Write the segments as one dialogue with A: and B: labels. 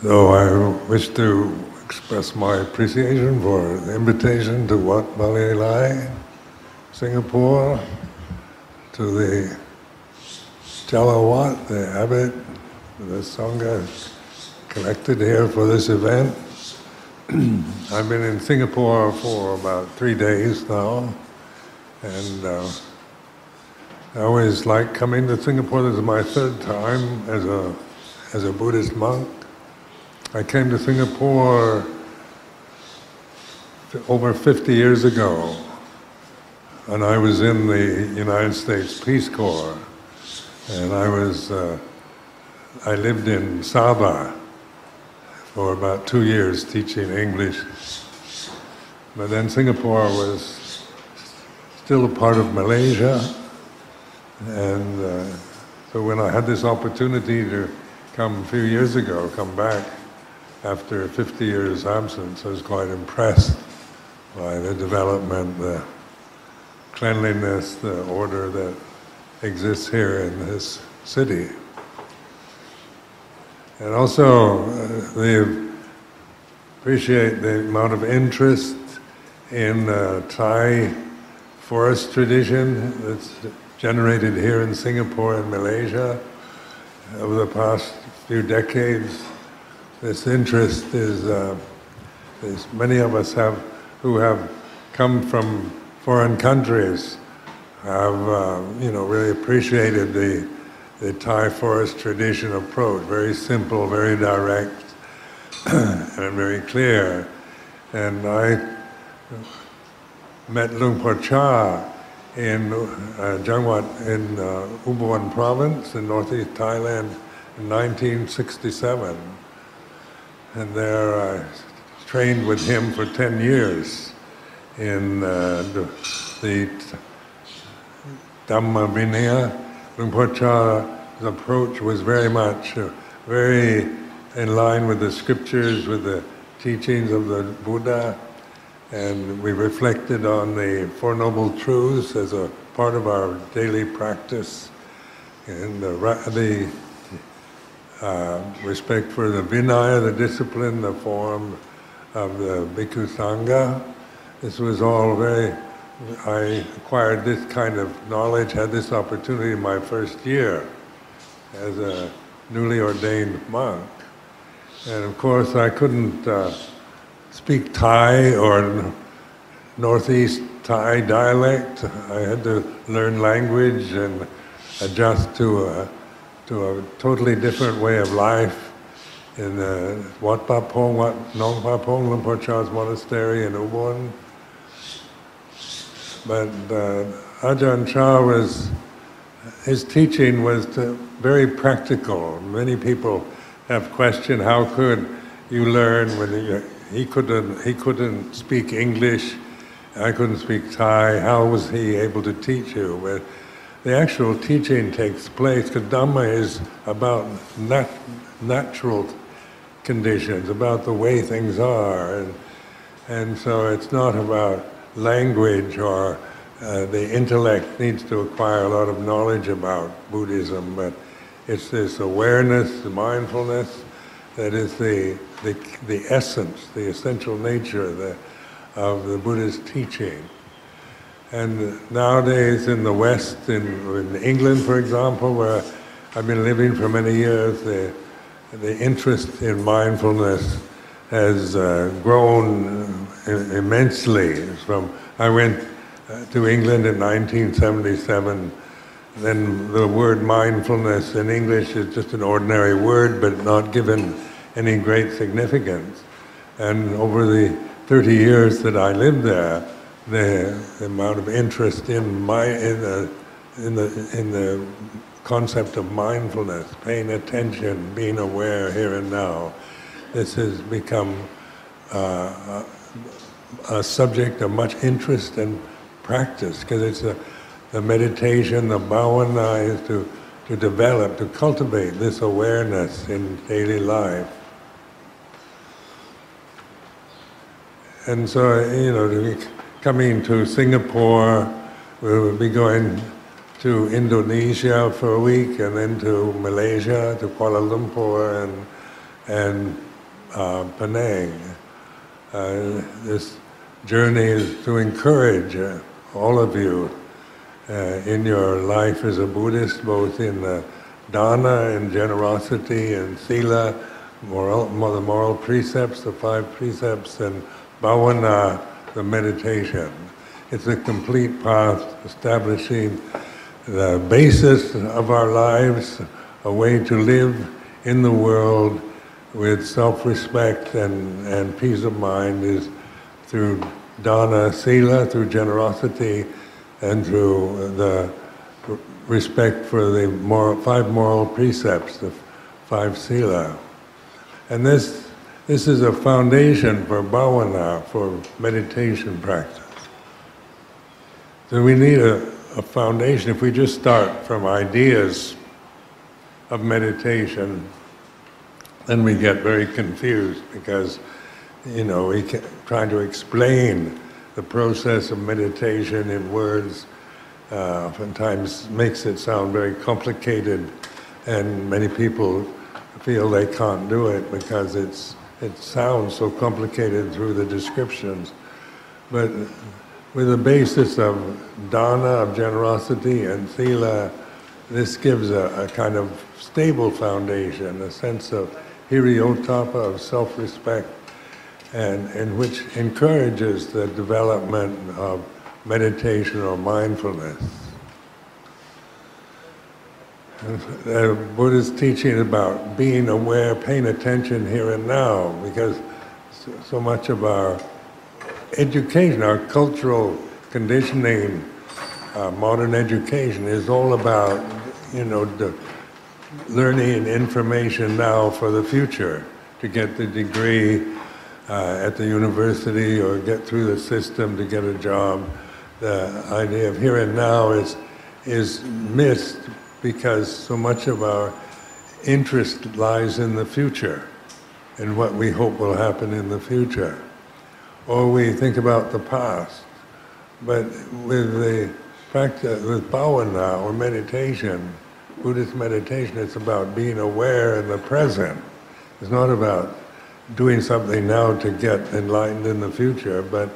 A: So I wish to express my appreciation for the invitation to Wat Palelai, Singapore, to the Jalawat, the abbot, the Sangha collected here for this event. I've been in Singapore for about 3 days now, and I always like coming to Singapore. This is my third time as a Buddhist monk. I came to Singapore over 50 years ago, and I was in the United States Peace Corps, and I lived in Sabah for about 2 years teaching English. But then Singapore was still a part of Malaysia, and so when I had this opportunity to come a few years ago, come back after 50 years absence, I was quite impressed by the development, the cleanliness, the order that exists here in this city. And also, they appreciate the amount of interest in Thai forest tradition that's generated here in Singapore and Malaysia over the past few decades. This interest is many of us who have come from foreign countries have really appreciated the Thai forest tradition approach. Very simple, very direct, and very clear. And I met Luang in Jangwat in Ubon province in northeast Thailand in 1967. And there I trained with him for 10 years in the Dhamma Vinaya. Luang Por Chah's approach was very much very in line with the scriptures, with the teachings of the Buddha, and we reflected on the Four Noble Truths as a part of our daily practice, and the respect for the Vinaya, the discipline, the form of the Bhikkhu Sangha. This was all I acquired this kind of knowledge, had this opportunity in my first year as a newly ordained monk. And of course I couldn't speak Thai or Northeast Thai dialect. I had to learn language and adjust to a totally different way of life in Wat Papong, Wat Nong Papong, Luang Por Chah's monastery in Ubon. But Ajahn Chah his teaching was very practical. Many people have questioned, how could you learn when he couldn't speak English, I couldn't speak Thai, how was he able to teach you? But the actual teaching takes place, because Dhamma is about natural conditions, about the way things are, and so it's not about language or the intellect needs to acquire a lot of knowledge about Buddhism, but it's this awareness, the mindfulness, that is the essence, the essential nature of the Buddhist teaching. And nowadays in the West, in England for example, where I've been living for many years, the interest in mindfulness has grown immensely. I went to England in 1977, then the word mindfulness in English is just an ordinary word, but not given any great significance. And over the 30 years that I lived there, the amount of interest in the concept of mindfulness, paying attention, being aware here and now, this has become a subject of much interest and practice, because it's the meditation, the bhavana is to develop, to cultivate this awareness in daily life. And so, coming to Singapore, we will be going to Indonesia for a week, and then to Malaysia, to Kuala Lumpur, and Penang. This journey is to encourage all of you in your life as a Buddhist, both in dana and generosity and sila, the moral precepts, the 5 precepts, and bhavana, the meditation. It's a complete path establishing the basis of our lives, a way to live in the world with self-respect and peace of mind is through dana, sila, through generosity, and through the respect for the 5 moral precepts, the 5 sila. And this is a foundation for bhavana, for meditation practice. So we need a foundation. If we just start from ideas of meditation, then we get very confused because, we trying to explain the process of meditation in words oftentimes makes it sound very complicated, and many people feel they can't do it because it sounds so complicated through the descriptions. But with the basis of dana, of generosity, and sila, this gives a kind of stable foundation, a sense of hiriyottapa, of self-respect, and which encourages the development of meditation or mindfulness. The Buddha's teaching about being aware, paying attention here and now, because so much of our education, our cultural conditioning, modern education is all about, learning information now for the future, to get the degree at the university or get through the system to get a job. The idea of here and now is missed because so much of our interest lies in the future, in what we hope will happen in the future. Or we think about the past. But with the practice, with bhavana or meditation, Buddhist meditation, it's about being aware in the present. It's not about doing something now to get enlightened in the future, but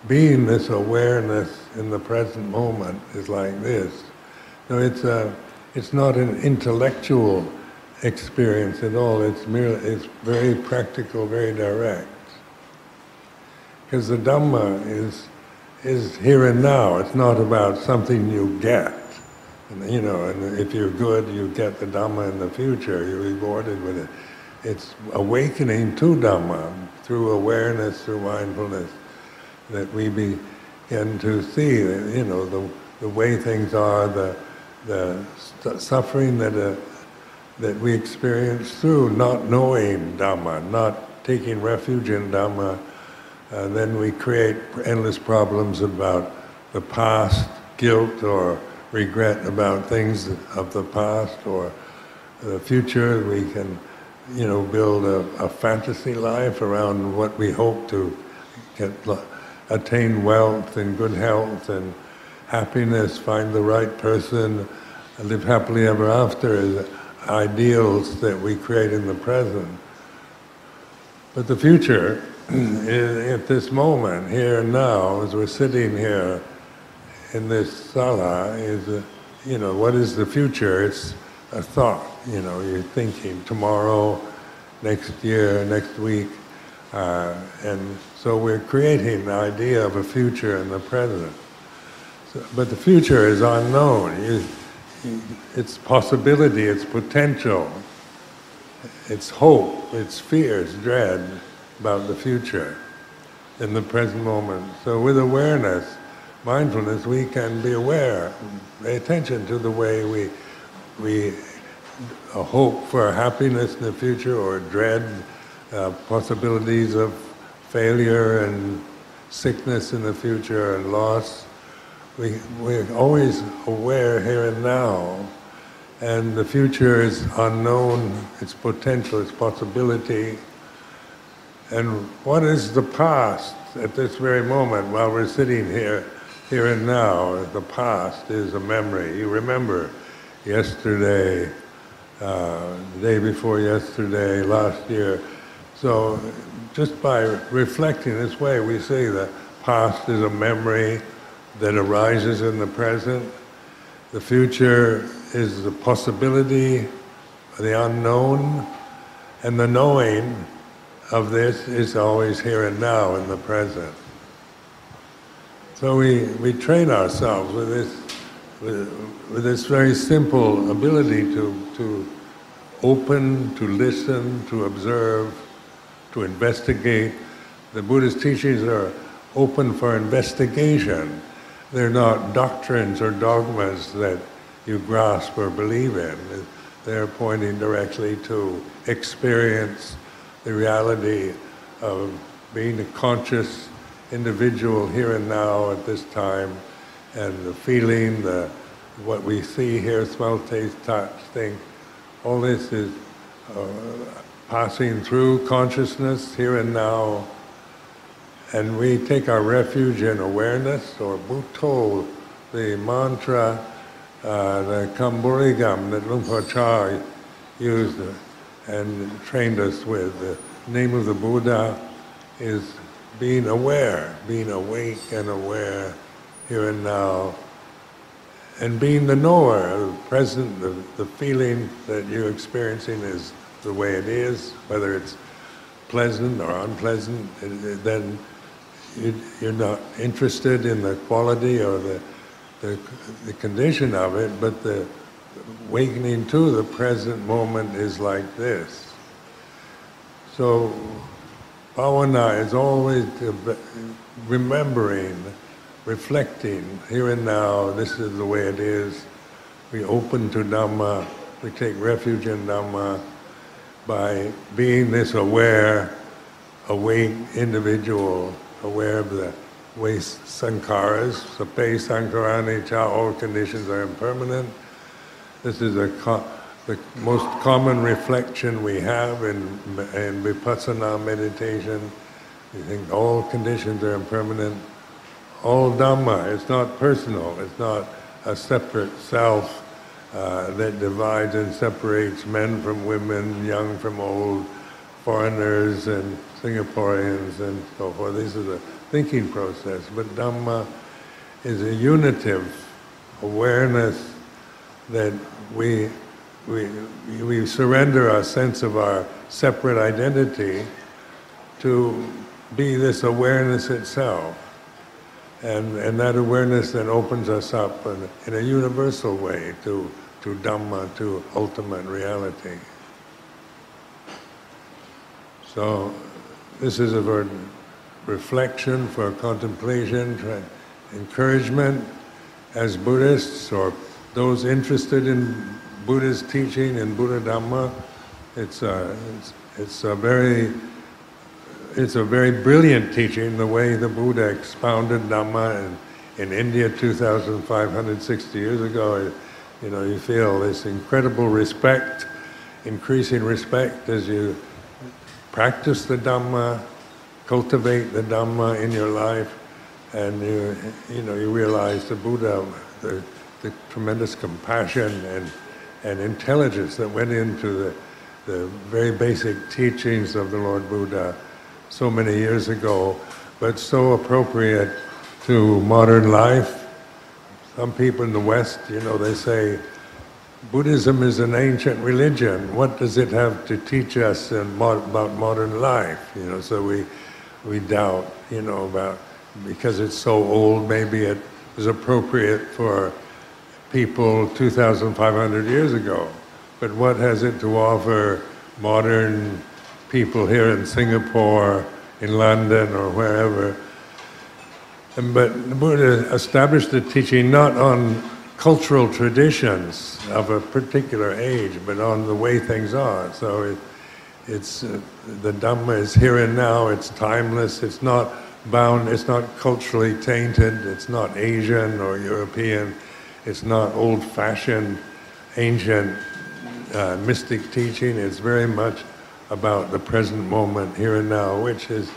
A: being this awareness in the present moment is like this. So it's not an intellectual experience at all. It's very practical, very direct. Because the Dhamma is here and now. It's not about something you get. And if you're good, you get the Dhamma in the future. You're rewarded with it. It's awakening to Dhamma through awareness, through mindfulness, that we begin to see, the way things are, the suffering that we experience through not knowing Dhamma, not taking refuge in Dhamma. Then we create endless problems about the past, guilt or regret about things of the past or the future. We can, build a fantasy life around what we hope to attain wealth and good health and happiness, find the right person, live happily ever after, as ideals that we create in the present. But the future, at this moment, here and now, as we're sitting here in this sala, is, what is the future? It's a thought, you're thinking tomorrow, next year, next week, and so we're creating the idea of a future in the present. But the future is unknown. It's possibility, it's potential, it's hope, it's fear, it's dread about the future in the present moment. So with awareness, mindfulness, we can be aware, pay attention to the way we hope for happiness in the future or dread possibilities of failure and sickness in the future and loss. We're always aware here and now, and the future is unknown, its potential, its possibility. And what is the past at this very moment while we're sitting here and now? The past is a memory. You remember yesterday, the day before yesterday, last year. So just by reflecting this way, we see the past is a memory that arises in the present. The future is the possibility, the unknown, and the knowing of this is always here and now in the present. So we train ourselves with this very simple ability to open, to listen, to observe, to investigate. The Buddhist teachings are open for investigation. They're not doctrines or dogmas that you grasp or believe in. They're pointing directly to experience, the reality of being a conscious individual here and now at this time, and the feeling, what we see, hear, smell, taste, touch, think. All this is passing through consciousness here and now, and we take our refuge in awareness, or Bhutto, the mantra, the Kamburigam that Luang Por used and trained us with. The name of the Buddha is being aware, being awake and aware here and now, and being the knower, the present, the feeling that you're experiencing is the way it is, whether it's pleasant or unpleasant. Then you're not interested in the quality or the condition of it, but the awakening to the present moment is like this. So bhavana is always remembering, reflecting, here and now, this is the way it is. We open to Dhamma, we take refuge in Dhamma by being this aware, awake individual, aware of the way sankharas, sape sankharani cha, all conditions are impermanent. This is the most common reflection we have in vipassana meditation. We think all conditions are impermanent. All Dhamma, it's not personal, it's not a separate self that divides and separates men from women, young from old, foreigners and Singaporeans and so forth. These are the thinking process. But Dhamma is a unitive awareness that we surrender our sense of our separate identity to be this awareness itself. And that awareness then opens us up in a universal way to Dhamma, to ultimate reality. So this is a reflection for contemplation, encouragement as Buddhists or those interested in Buddhist teaching and Buddha Dhamma. It's a very brilliant teaching, the way the Buddha expounded Dhamma in India 2,560 years ago. You feel this incredible respect, increasing respect as you practice the Dhamma, cultivate the Dhamma in your life, and you realize the Buddha, the tremendous compassion and intelligence that went into the very basic teachings of the Lord Buddha so many years ago, but so appropriate to modern life. Some people in the West, they say, Buddhism is an ancient religion. What does it have to teach us about modern life? So we doubt, about, because it's so old, maybe it was appropriate for people 2,500 years ago. But what has it to offer modern people here in Singapore, in London, or wherever? But the Buddha established the teaching not on cultural traditions of a particular age, but on the way things are. So the Dhamma is here and now, it's timeless, it's not bound, it's not culturally tainted, it's not Asian or European, it's not old-fashioned, ancient mystic teaching. It's very much about the present moment, here and now, which is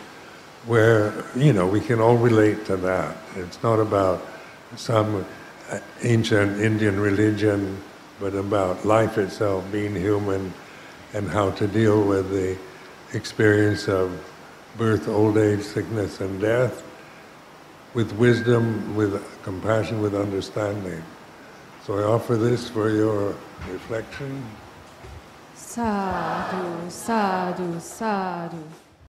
A: where, we can all relate to that. It's not about some ancient Indian religion, but about life itself, being human, and how to deal with experience of birth, old age, sickness, and death with wisdom, with compassion, with understanding. So I offer this for your reflection.
B: Sadhu, sadhu, sadhu.